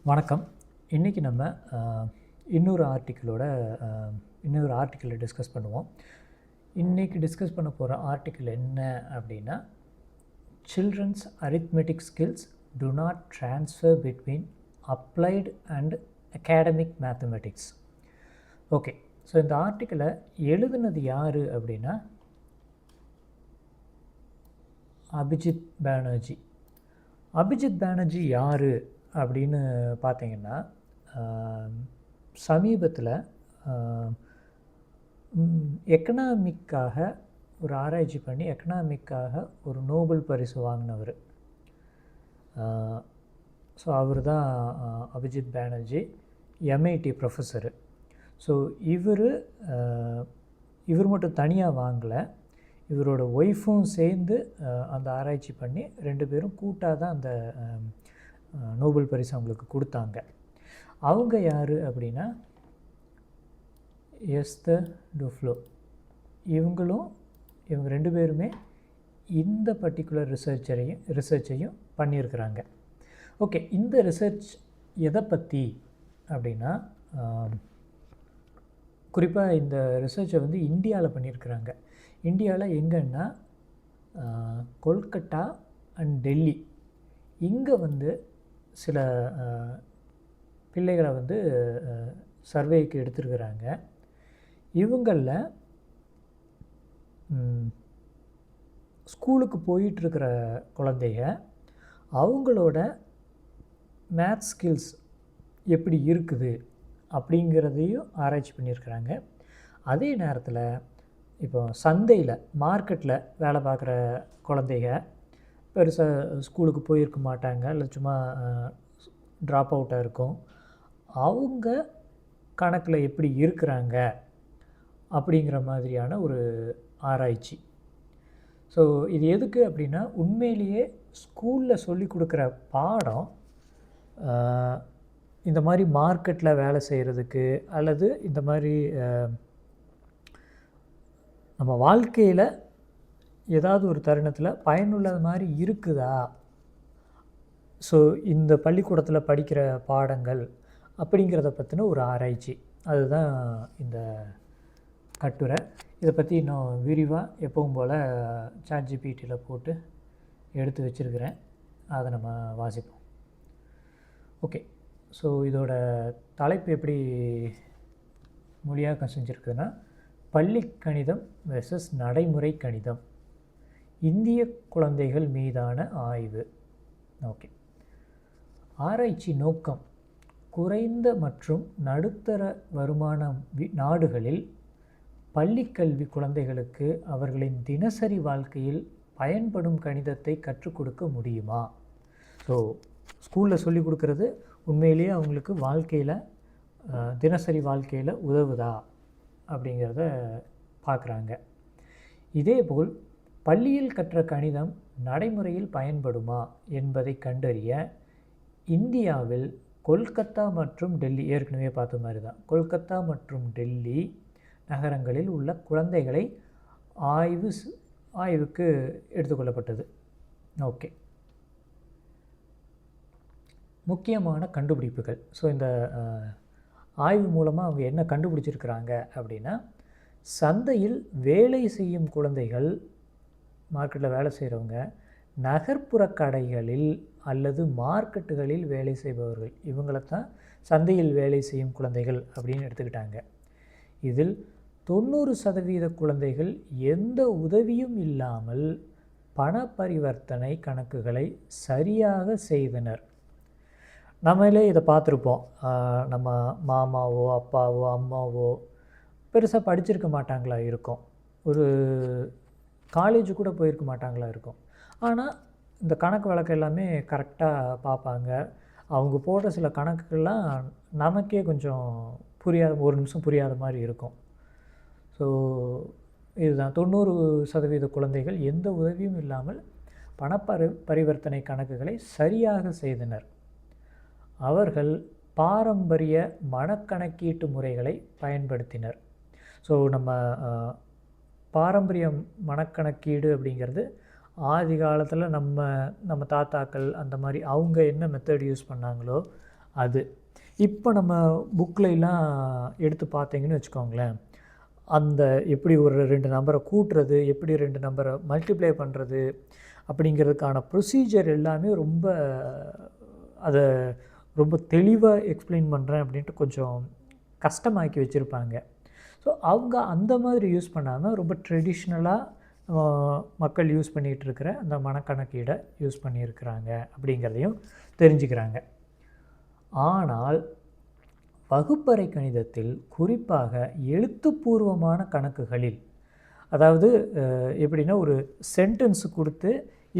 வணக்கம். இன்றைக்கி நம்ம இன்னொரு ஆர்டிக்கிளை டிஸ்கஸ் பண்ணுவோம். இன்றைக்கி டிஸ்கஸ் பண்ண போகிற ஆர்டிக்கிள் என்ன அப்படின்னா, children's arithmetic skills do not transfer between applied and academic mathematics. Okay, so இந்த ஆர்டிக்கிளை எழுதுனது யார் அப்படின்னா அபிஜித் பானர்ஜி. அபிஜித் பானர்ஜி யார் அப்படின்னு பார்த்தீங்கன்னா, சமீபத்தில் எக்கனாமிக்காக ஒரு ஆராய்ச்சி பண்ணி எக்கனாமிக்காக ஒரு நோபல் பரிசு வாங்கினவர். ஸோ அவர் தான் Abhijit Banerjee, MIT professor. So இவர் மட்டும் தனியாக வாங்கலை, இவரோட ஒய்ஃபும் சேர்ந்து அந்த ஆராய்ச்சி பண்ணி 2 பேரும் கூட்டாக தான் அந்த நோபல் பரிசு அவங்களுக்கு கொடுத்தாங்க. அவங்க யார் அப்படின்னா எஸ்தர் டுஃப்ளோ. இவங்க 2 பேருமே இந்த பர்டிகுலர் ரிசர்ச்சையும் பண்ணியிருக்கிறாங்க. ஓகே, இந்த ரிசர்ச் எதை பற்றி அப்படின்னா, குறிப்பாக இந்த ரிசர்ச்சை வந்து இந்தியாவில் பண்ணியிருக்கிறாங்க. இந்தியாவில் எங்கன்னா கொல்கட்டா அண்ட் டெல்லி. இங்கே வந்து சில பிள்ளைகளை வந்து சர்வேக்கு எடுத்துருக்கிறாங்க. இவங்களில் ஸ்கூலுக்கு போயிட்டுருக்கிற குழந்தைங்க அவங்களோட மேத்ஸ் ஸ்கில்ஸ் எப்படி இருக்குது அப்படிங்கிறதையும் ஆராய்ச்சி பண்ணியிருக்கிறாங்க. அதே நேரத்தில் இப்போ சந்தையில் மார்க்கெட்டில் வேலை பார்க்குற குழந்தைங்க பெருசாக ஸ்கூலுக்கு போயிருக்க மாட்டாங்க, இல்லை சும்மா ட்ராப் அவுட்டாக இருக்கும். அவங்க கணக்கில் எப்படி இருக்கிறாங்க அப்படிங்கிற மாதிரியான ஒரு ஆராய்ச்சி. ஸோ இது எதுக்கு அப்படின்னா, உண்மையிலேயே ஸ்கூலில் சொல்லி கொடுக்குற பாடம் இந்த மாதிரி மார்க்கெட்டில் வேலை செய்கிறதுக்கு அல்லது இந்த மாதிரி நம்ம வாழ்க்கையில் ஏதாவது ஒரு தருணத்தில் பயனுள்ளது மாதிரி இருக்குதா? ஸோ இந்த பள்ளிக்கூடத்தில் படிக்கிற பாடங்கள் அப்படிங்கிறத பற்றின ஒரு ஆராய்ச்சி, அதுதான் இந்த கட்டுரை. இதை பற்றி இன்னும் விரிவாக எப்பவும் போல் ChatGPTயில் போட்டு எடுத்து வச்சுருக்கிறேன், அதை நம்ம வாசிப்போம். ஓகே, ஸோ இதோட தலைப்பு எப்படி மொழியாக செஞ்சுருக்குதுன்னா, பள்ளி கணிதம் வெர்சஸ் நடைமுறை கணிதம், இந்திய குழந்தைகள் மீதான ஆய்வு. ஓகே, ஆராய்ச்சி நோக்கம் குறைந்த மற்றும் நடுத்தர வருமான நாடுகளில் பள்ளிக்கல்வி குழந்தைகளுக்கு அவர்களின் தினசரி வாழ்க்கையில் பயன்படும் கணிதத்தை கற்றுக் கொடுக்க முடியுமா? ஸோ ஸ்கூலில் சொல்லிக் கொடுக்கறது உண்மையிலேயே அவங்களுக்கு வாழ்க்கையில் தினசரி வாழ்க்கையில் உதவுதா அப்படிங்கிறத பார்க்குறாங்க. இதேபோல் பள்ளியில் கற்ற கணிதம் நடைமுறையில் பயன்படுமா என்பதை கண்டறிய இந்தியாவில் கொல்கத்தா மற்றும் டெல்லி, ஏற்கனவே பார்த்த மாதிரி தான், கொல்கத்தா மற்றும் டெல்லி நகரங்களில் உள்ள குழந்தைகளை ஆய்வுக்கு எடுத்துக்கொள்ளப்பட்டது. ஓகே, முக்கியமான கண்டுபிடிப்புகள். ஸோ இந்த ஆய்வு மூலமாக அவங்க என்ன கண்டுபிடிச்சிருக்கிறாங்க அப்படின்னா, சந்தையில் வேலை செய்யும் குழந்தைகள், மார்க்கெட்டில் வேலை செய்கிறவங்க, நகர்ப்புற கடைகளில் அல்லது மார்க்கெட்டுகளில் வேலை செய்பவர்கள், இவங்களைத்தான் சந்தையில் வேலை செய்யும் குழந்தைகள் அப்படின்னு எடுத்துக்கிட்டாங்க. இதில் 90% குழந்தைகள் எந்த உதவியும் இல்லாமல் பண பரிவர்த்தனை கணக்குகளை சரியாக செய்தனர். நம்மளே இதை பார்த்துருப்போம். நம்ம மாமாவோ அப்பாவோ அம்மாவோ பெருசாக படிச்சிருக்க மாட்டாங்களா இருக்கும், ஒரு காலேஜு கூட போயிருக்க மாட்டாங்களா இருக்கும். ஆனால் இந்த கணக்கு வழக்கு எல்லாமே கரெக்டாக பார்ப்பாங்க. அவங்க போடுற சில கணக்குகள்லாம் நமக்கே கொஞ்சம் புரியாத, ஒரு நிமிஷம் புரியாத மாதிரி இருக்கும். ஸோ இதுதான் 90% குழந்தைகள் எந்த உதவியும் இல்லாமல் பரிவர்த்தனை கணக்குகளை சரியாக செய்தனர். அவர்கள் பாரம்பரிய மனக்கணக்கீட்டு முறைகளை பயன்படுத்தினர். ஸோ நம்ம பாரம்பரிய மனக்கணக்கீடு அப்படிங்கிறது ஆதி காலத்தில் நம்ம தாத்தாக்கள் அந்த மாதிரி அவங்க என்ன மெத்தட் யூஸ் பண்ணாங்களோ அது. இப்போ நம்ம புக்லலாம் எடுத்து பார்த்தீங்கன்னு வச்சுக்கோங்களேன், அந்த எப்படி ஒரு 2 நம்பரை கூட்டுறது, எப்படி 2 நம்பரை மல்டிப்ளை பண்ணுறது அப்படிங்கிறதுக்கான ப்ரொசீஜர் எல்லாமே அதை ரொம்ப தெளிவாக எக்ஸ்பிளைன் பண்ணுறேன் அப்படின்ட்டு கொஞ்சம் கஷ்டமாக்கி வச்சுருப்பாங்க. ஸோ அவங்க அந்த மாதிரி யூஸ் பண்ணாமல் ரொம்ப ட்ரெடிஷ்னலாக மக்கள் யூஸ் பண்ணிகிட்டு இருக்கிற அந்த மனக்கணக்கீடை யூஸ் பண்ணியிருக்கிறாங்க அப்படிங்கிறதையும் தெரிஞ்சுக்கிறாங்க. ஆனால் வகுப்பறை கணிதத்தில் குறிப்பாக எழுத்துப்பூர்வமான கணக்குகளில், அதாவது எப்படின்னா ஒரு சென்டென்ஸ் கொடுத்து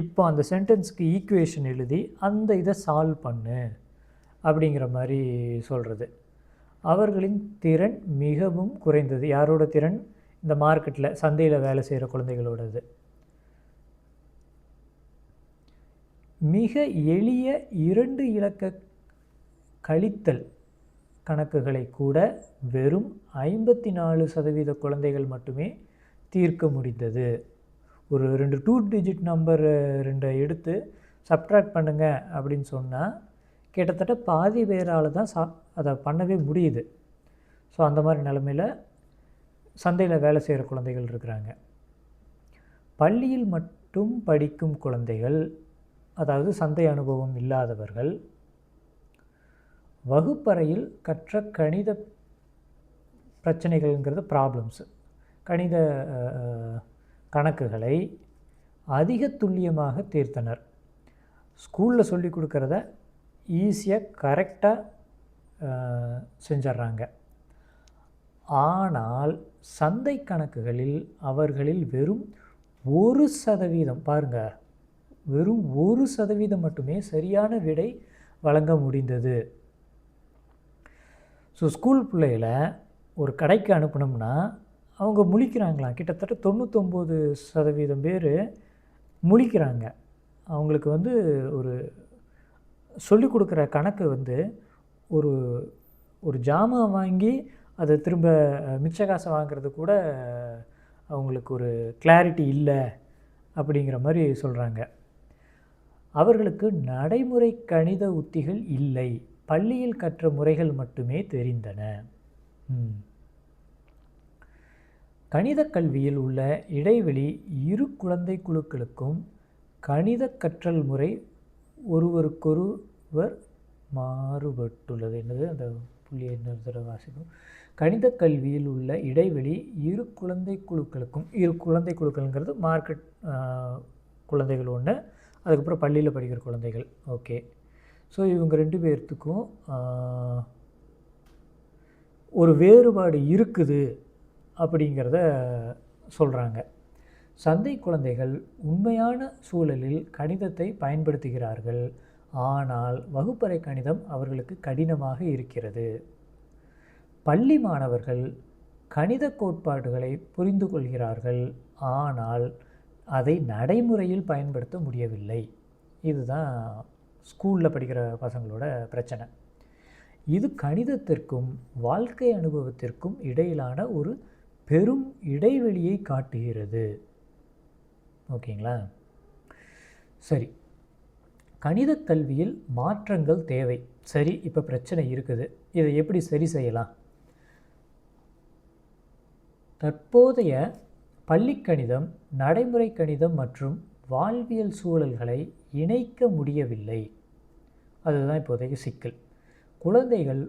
இப்போ அந்த சென்டென்ஸுக்கு ஈக்குவேஷன் எழுதி அந்த இதை சால்வ் பண்ணு அப்படிங்கிற மாதிரி சொல்கிறது, அவர்களின் திறன் மிகவும் குறைந்தது. யாரோட திறன்? இந்த மார்க்கெட்டில் சந்தையில் வேலை செய்கிற குழந்தைகளோடது. மிக எளிய 2 இலக்க கழித்தல் கணக்குகளை கூட வெறும் 54% குழந்தைகள் மட்டுமே தீர்க்க முடிந்தது. ஒரு 2 2 டிஜிட் நம்பர் 2 எடுத்து சப்ட்ராக்ட் பண்ணுங்க அப்படின்னு சொன்னால் கிட்டத்தட்ட பாதி பேரால் தான் அதை பண்ணவே முடியுது. ஸோ அந்த மாதிரி நிலமையில் சந்தையில் வேலை செய்கிற குழந்தைகள் இருக்கிறாங்க. பள்ளியில் மட்டும் படிக்கும் குழந்தைகள், அதாவது சந்தை அனுபவம் இல்லாதவர்கள், வகுப்பறையில் கற்ற கணித பிரச்சனைகள்ங்கிறது ப்ராப்ளம்ஸு, கணித கணக்குகளை அதிக துல்லியமாக தீர்த்தனர். ஸ்கூலில் சொல்லி கொடுக்குறத ஈஸியாக கரெக்டாக செஞ்சிட்றாங்க. ஆனால் சந்தை கணக்குகளில் அவர்களில் வெறும் 1% பாருங்கள், வெறும் 1% மட்டுமே சரியான விடை வழங்க முடிந்தது. ஸோ ஸ்கூல் பிள்ளைகளை ஒரு கடைக்கு அனுப்பினோம்னா அவங்க முழிக்கிறாங்களாம். கிட்டத்தட்ட 99% பேர் முழிக்கிறாங்க. அவங்களுக்கு ஒரு சொல்லிக் கொடுக்குற கணக்கு ஒரு ஒரு ஜாமான் வாங்கி அதை திரும்ப மிச்ச காசை வாங்கிறது கூட அவங்களுக்கு ஒரு கிளாரிட்டி இல்லை அப்படிங்கிற மாதிரி சொல்கிறாங்க. அவர்களுக்கு நடைமுறை கணித உத்திகள் இல்லை, பள்ளியில் கற்ற முறைகள் மட்டுமே தெரிந்தன. கணித கல்வியில் உள்ள இடைவெளி இரு குழந்தை குழுக்களுக்கும் கணித கற்றல் முறை ஒருவருக்கொருவர் மாறுபட்டுள்ளது. என்னது அந்த புள்ளியை இன்னொரு வாசிக்கும். கணித கல்வியில் உள்ள இடைவெளி இரு குழந்தை குழுக்கள்ங்கிறது மார்க்கெட் குழந்தைகள் ஒன்று, அதுக்கப்புறம் பள்ளியில் படிக்கிற குழந்தைகள். ஓகே, ஸோ இவங்க 2 பேர்த்துக்கும் ஒரு வேறுபாடு இருக்குது அப்படிங்கிறத சொல்கிறாங்க. சந்தை குழந்தைகள் உண்மையான சூழலில் கணிதத்தை பயன்படுத்துகிறார்கள், ஆனால் வகுப்பறை கணிதம் அவர்களுக்கு கடினமாக இருக்கிறது. பள்ளி மாணவர்கள் கணித கோட்பாடுகளை புரிந்து கொள்கிறார்கள், ஆனால் அதை நடைமுறையில் பயன்படுத்த முடியவில்லை. இதுதான் ஸ்கூலில் படிக்கிற பசங்களோட பிரச்சனை. இது கணிதத்திற்கும் வாழ்க்கை அனுபவத்திற்கும் இடையிலான ஒரு பெரும் இடைவெளியை காட்டுகிறது. ஓகேங்களா? சரி, கணித கல்வியில் மாற்றங்கள் தேவை. சரி, இப்போ பிரச்சனை இருக்குது, இதை எப்படி சரி செய்யலாம்? தற்போதைய பள்ளி கணிதம் நடைமுறை கணிதம் மற்றும் வாழ்வியல் சூழல்களை இணைக்க முடியவில்லை. அதுதான் இப்போதைக்கு சிக்கல். குழந்தைகள்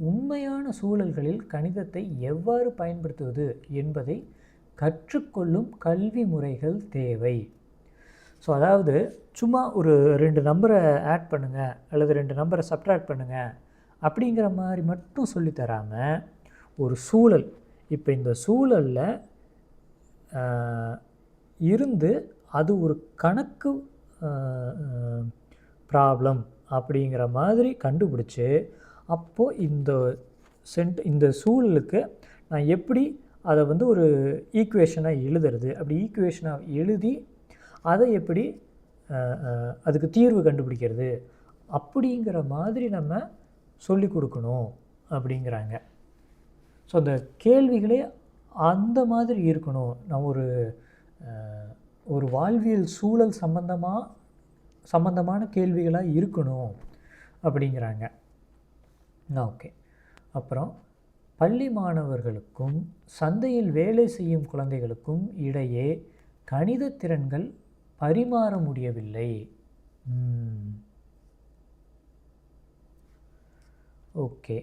உண்மையான சூழல்களில் கணிதத்தை எவ்வாறு பயன்படுத்துவது என்பதை கற்றுக்கொள்ளும் கல்வி முறைகள் தேவை. ஸோ அதாவது சும்மா ஒரு 2 நம்பரை ஆட் பண்ணுங்கள் அல்லது 2 நம்பரை சப்ட்ராக்ட் பண்ணுங்கள் அப்படிங்கிற மாதிரி மட்டும் சொல்லித்தராமல் ஒரு சூழல், இப்போ இந்த சூழலில் இருந்து அது ஒரு கணக்கு ப்ராப்ளம் அப்படிங்கிற மாதிரி கண்டுபிடிச்சி, அப்போது இந்த சூழலுக்கு நான் எப்படி அதை ஒரு ஈக்குவேஷனாக எழுதுறது, அப்படி ஈக்குவேஷனாக எழுதி அதை எப்படி அதுக்கு தீர்வு கண்டுபிடிக்கிறது அப்படிங்கிற மாதிரி நம்ம சொல்லி கொடுக்கணும் அப்படிங்கிறாங்க. ஸோ அந்த கேள்விகளே அந்த மாதிரி இருக்கணும். நான் ஒரு வாழ்வியல் சூழல் சம்பந்தமான கேள்விகளாக இருக்கணும் அப்படிங்கிறாங்க. ஓகே. அப்புறம் பள்ளி மாணவர்களுக்கும் சந்தையில் வேலை செய்யும் குழந்தைகளுக்கும் இடையே கணித திறன்கள் பரிமாற முடியவில்லை. ஓகே.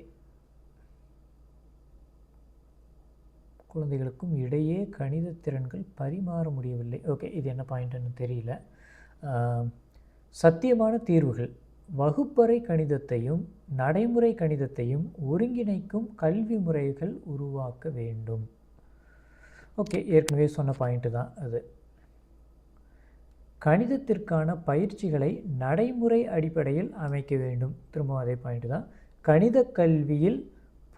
குழந்தைகளுக்கும் இடையே கணித திறன்கள் பரிமாற முடியவில்லை. ஓகே, இது என்ன பாயிண்ட்டுன்னு தெரியல. சத்தியமான தீர்வுகள். வகுப்பறை கணிதத்தையும் நடைமுறை கணிதத்தையும் ஒருங்கிணைக்கும் கல்வி முறைகள் உருவாக்க வேண்டும். ஓகே, ஏற்கனவே சொன்ன பாயிண்ட்டு தான் அது. கணிதத்திற்கான பயிற்சிகளை நடைமுறை அடிப்படையில் அமைக்க வேண்டும். திரும்ப அதே பாயிண்ட்டு தான். கணித கல்வியில்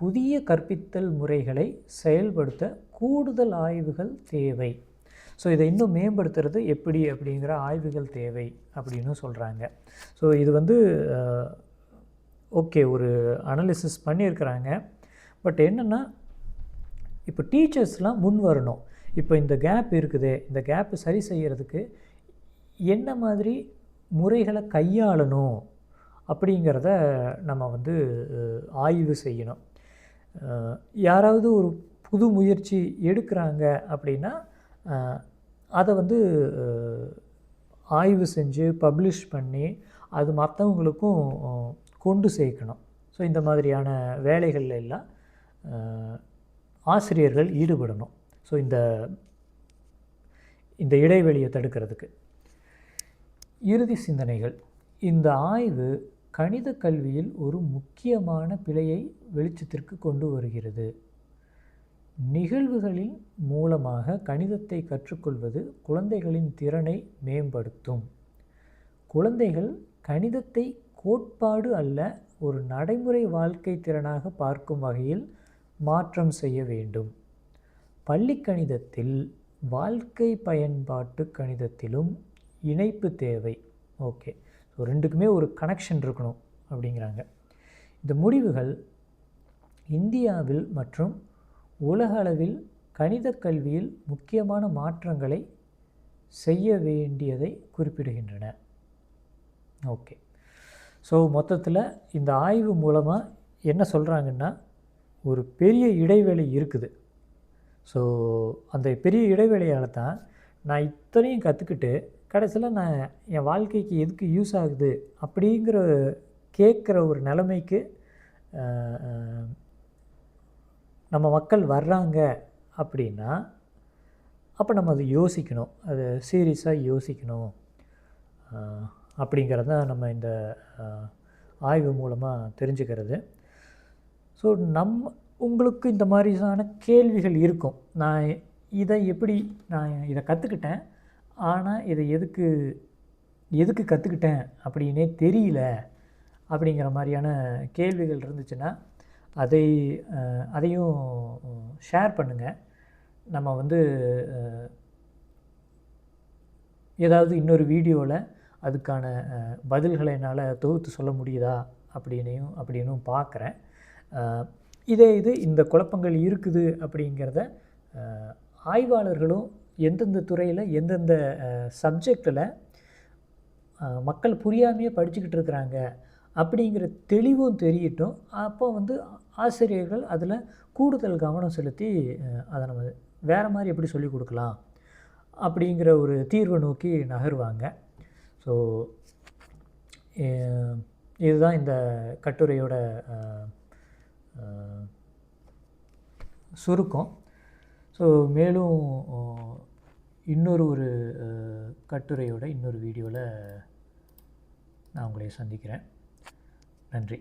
புதிய கற்பித்தல் முறைகளை செயல்படுத்த கூடுதல் ஆய்வுகள் தேவை. ஸோ இதை இன்னும் மேம்படுத்துறது எப்படி அப்படிங்கிற ஆய்வுகள் தேவை அப்படின்னு சொல்கிறாங்க. ஸோ இது வந்து ஓகே, ஒரு அனாலிசிஸ் பண்ணியிருக்கிறாங்க. பட் என்னென்னா, இப்போ டீச்சர்ஸ்லாம் முன் வரணும். இப்போ இந்த கேப் இருக்குது, இந்த கேப்பு சரி செய்கிறதுக்கு என்ன மாதிரி முறைகளை கையாளணும் அப்படிங்கிறத நம்ம வந்து ஆய்வு செய்யணும். யாராவது ஒரு புது முயற்சி எடுக்கிறாங்க அப்படின்னா அதை வந்து ஆய்வு செஞ்சு பப்ளிஷ் பண்ணி அது மற்றவங்களுக்கும் கொண்டு சேர்க்கணும். ஸோ இந்த மாதிரியான வேலைகள் எல்லாம் ஆசிரியர்கள் ஈடுபடணும். ஸோ இந்த இடைவெளியை தடுக்கிறதுக்கு. இறுதி சிந்தனைகள். இந்த ஆய்வு கணித கல்வியில் ஒரு முக்கியமான பிழையை வெளிச்சத்திற்கு கொண்டு வருகிறது. நிகழ்வுகளின் மூலமாக கணிதத்தை கற்றுக்கொள்வது குழந்தைகளின் திறனை மேம்படுத்தும். குழந்தைகள் கணிதத்தை கோட்பாடு அல்ல, ஒரு நடைமுறை வாழ்க்கை திறனாக பார்க்கும் வகையில் மாற்றம் செய்ய வேண்டும். பள்ளி கணிதத்தில் வாழ்க்கை பயன்பாட்டு கணிதத்திலும் இணைப்பு தேவை. ஓகே, ஸோ ரெண்டுக்குமே ஒரு கனெக்ஷன் இருக்கணும் அப்படிங்கிறாங்க. இந்த முடிவுகள் இந்தியாவில் மற்றும் உலக அளவில் கணித கல்வியில் முக்கியமான மாற்றங்களை செய்ய வேண்டியதை குறிப்பிடுகின்றன. ஓகே, ஸோ மொத்தத்தில் இந்த ஆய்வு மூலமாக என்ன சொல்கிறாங்கன்னா, ஒரு பெரிய இடைவெளி இருக்குது. ஸோ அந்த பெரிய இடைவெளியால் தான் நான் இத்தனையும் கற்றுக்கிட்டு கடைசியில் நான் என் வாழ்க்கைக்கு எதுக்கு யூஸ் ஆகுது அப்படிங்கிற கேட்குற ஒரு நிலைமைக்கு நம்ம மக்கள் வர்றாங்க அப்படின்னா, அப்போ நம்ம அதை யோசிக்கணும், அதை சீரியஸாக யோசிக்கணும் அப்படிங்கிறது தான் நம்ம இந்த ஆய்வு மூலமாக தெரிஞ்சுக்கிறது. ஸோ உங்களுக்கு இந்த மாதிரியான கேள்விகள் இருக்கும். நான் இதை கற்றுக்கிட்டேன், ஆனால் இதை எதுக்கு கற்றுக்கிட்டேன் அப்படின்னே தெரியல அப்படிங்கிற மாதிரியான கேள்விகள் இருந்துச்சுன்னா அதையும் ஷேர் பண்ணுங்கள். நம்ம வந்து ஏதாவது இன்னொரு வீடியோவில் அதுக்கான பதில்களை என்னால் தொகுத்து சொல்ல முடியுதா அப்படின்னும் பார்க்குறேன். இந்த குழப்பங்கள் இருக்குது அப்படிங்கிறத ஆய்வாளர்களும் எந்தெந்த துறையில் எந்தெந்த சப்ஜெக்டில் மக்கள் புரியாமையே படிச்சுக்கிட்டு இருக்கிறாங்க அப்படிங்கிற தெளிவும் தெரியட்டும். அப்போ வந்து ஆசிரியர்கள் அதில் கூடுதல் கவனம் செலுத்தி அதை நம்ம வேறு மாதிரி எப்படி சொல்லிக் கொடுக்கலாம் அப்படிங்கிற ஒரு தீர்வை நோக்கி நகருவாங்க. ஸோ இதுதான் இந்த கட்டுரையோட சுருக்கம். ஸோ மேலும் இன்னொரு கட்டுரையோட இன்னொரு வீடியோவில் நான் உங்களை சந்திக்கிறேன். நன்றி.